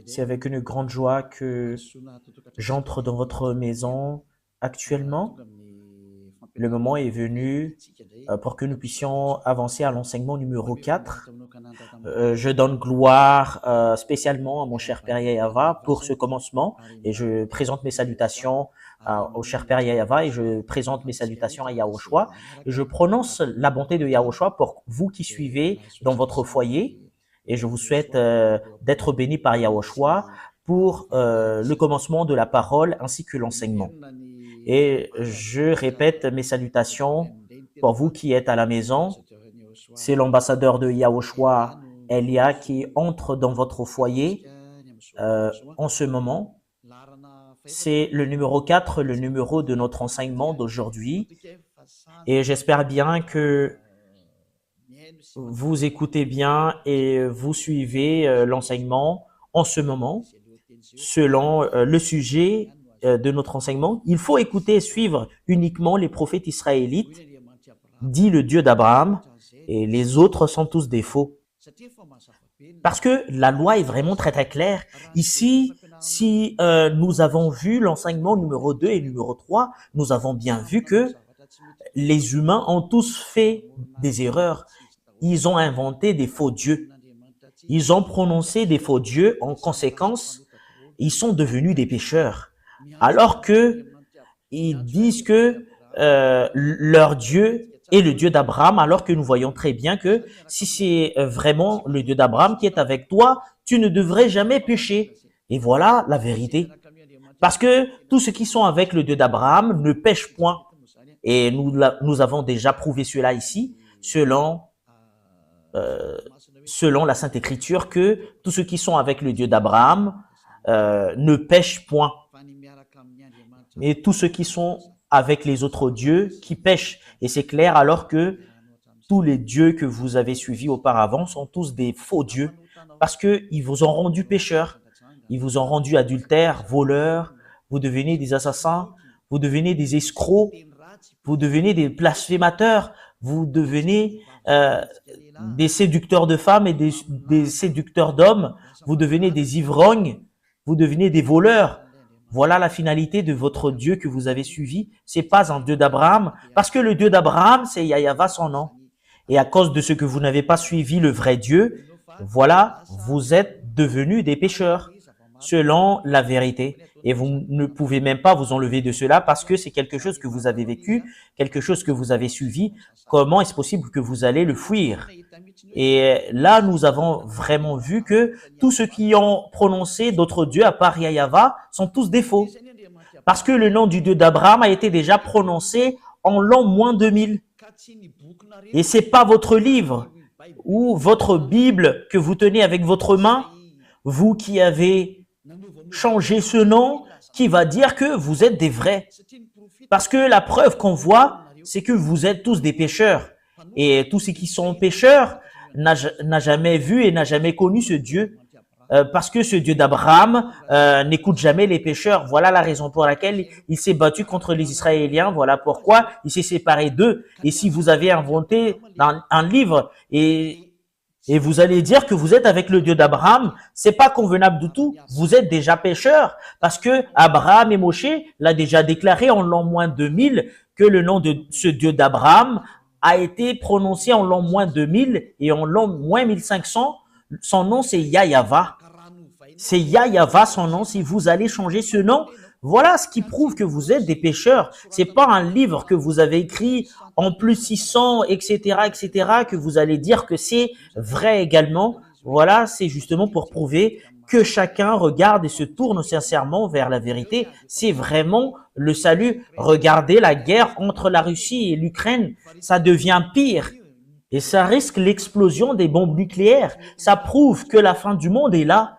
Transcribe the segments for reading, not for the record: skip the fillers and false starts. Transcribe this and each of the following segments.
C'est avec une grande joie que j'entre dans votre maison actuellement. Le moment est venu pour que nous puissions avancer à l'enseignement numéro 4. Je donne gloire spécialement à mon cher Père Yayava pour ce commencement et je présente mes salutations au cher Père Yayava et je présente mes salutations à Yahushua. Et je prononce la bonté de Yahushua pour vous qui suivez dans votre foyer et je vous souhaite d'être bénis par Yahushua pour le commencement de la parole ainsi que l'enseignement. Et je répète mes salutations pour vous qui êtes à la maison. C'est l'ambassadeur de Yahushua, Elia, qui entre dans votre foyer en ce moment. C'est le numéro 4, le numéro de notre enseignement d'aujourd'hui. Et j'espère bien que vous écoutez bien et vous suivez l'enseignement en ce moment selon le sujet de notre enseignement. Il faut écouter et suivre uniquement les prophètes israélites, dit le Dieu d'Abraham, et les autres sont tous des faux. Parce que la loi est vraiment très très claire. Ici, si nous avons vu l'enseignement numéro 2 et numéro 3, nous avons bien vu que les humains ont tous fait des erreurs. Ils ont inventé des faux dieux. Ils ont prononcé des faux dieux. En conséquence, ils sont devenus des pécheurs. Alors que ils disent que leur Dieu est le Dieu d'Abraham, alors que nous voyons très bien que si c'est vraiment le Dieu d'Abraham qui est avec toi, tu ne devrais jamais pécher. Et voilà la vérité. Parce que tous ceux qui sont avec le Dieu d'Abraham ne pêchent point. Et nous avons déjà prouvé cela ici, selon la Sainte Écriture, que tous ceux qui sont avec le Dieu d'Abraham ne pêchent point. Et tous ceux qui sont avec les autres dieux qui pêchent. Et c'est clair alors que tous les dieux que vous avez suivis auparavant sont tous des faux dieux parce qu'ils vous ont rendu pécheurs. Ils vous ont rendu adultères, voleurs, vous devenez des assassins, vous devenez des escrocs, vous devenez des blasphémateurs, vous devenez des séducteurs de femmes et des séducteurs d'hommes, vous devenez des ivrognes, vous devenez des voleurs. Voilà la finalité de votre Dieu que vous avez suivi. C'est pas un Dieu d'Abraham, parce que le Dieu d'Abraham, c'est Yahava son nom. Et à cause de ce que vous n'avez pas suivi le vrai Dieu, voilà, vous êtes devenus des pécheurs, selon la vérité. Et vous ne pouvez même pas vous enlever de cela parce que c'est quelque chose que vous avez vécu, quelque chose que vous avez suivi. Comment est-ce possible que vous allez le fuir? Et là, nous avons vraiment vu que tous ceux qui ont prononcé d'autres dieux à part Yahava sont tous des faux. Parce que le nom du Dieu d'Abraham a été déjà prononcé en l'an moins 2000. Et c'est pas votre livre ou votre Bible que vous tenez avec votre main, vous qui avez changé ce nom, qui va dire que vous êtes des vrais. Parce que la preuve qu'on voit, c'est que vous êtes tous des pécheurs. Et tous ceux qui sont pécheurs n'a jamais vu et n'a jamais connu ce Dieu. Parce que ce Dieu d'Abraham n'écoute jamais les pécheurs. Voilà la raison pour laquelle il s'est battu contre les Israéliens. Voilà pourquoi il s'est séparé d'eux. Et si vous avez inventé un livre et vous allez dire que vous êtes avec le Dieu d'Abraham, c'est pas convenable du tout. Vous êtes déjà pécheurs parce que Abraham et Moshe l'a déjà déclaré en l'an moins 2000 que le nom de ce Dieu d'Abraham a été prononcé en l'an moins 2000 et en l'an moins 1500. Son nom, c'est Yahava. C'est Yahava son nom. Si vous allez changer ce nom, voilà ce qui prouve que vous êtes des pécheurs. C'est pas un livre que vous avez écrit en plus 600, etc., que vous allez dire que c'est vrai également. Voilà, c'est justement pour prouver que chacun regarde et se tourne sincèrement vers la vérité. C'est vraiment le salut. Regardez la guerre entre la Russie et l'Ukraine. Ça devient pire. Et ça risque l'explosion des bombes nucléaires. Ça prouve que la fin du monde est là.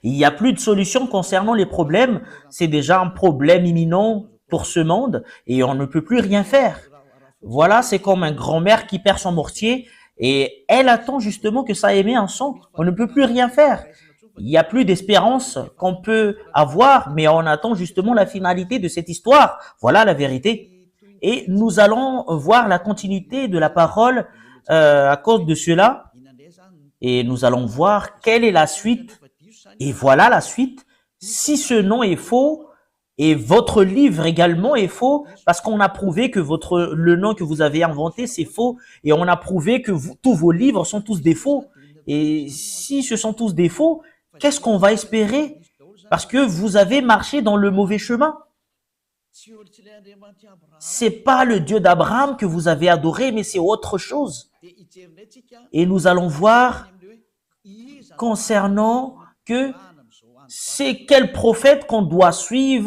Il n'y a plus de solution concernant les problèmes. C'est déjà un problème imminent pour ce monde et on ne peut plus rien faire. Voilà, c'est comme un grand-mère qui perd son mortier et elle attend justement que ça émet un son. On ne peut plus rien faire. Il n'y a plus d'espérance qu'on peut avoir, mais on attend justement la finalité de cette histoire. Voilà la vérité. Et nous allons voir la continuité de la parole à cause de cela. Et nous allons voir quelle est la suite Et voilà la suite. Si ce nom est faux, et votre livre également est faux, parce qu'on a prouvé que le nom que vous avez inventé, c'est faux, et on a prouvé que tous vos livres sont tous des faux. Et si ce sont tous des faux, qu'est-ce qu'on va espérer? Parce que vous avez marché dans le mauvais chemin. C'est pas le Dieu d'Abraham que vous avez adoré, mais c'est autre chose. Et nous allons voir concernant que c'est quel prophète qu'on doit suivre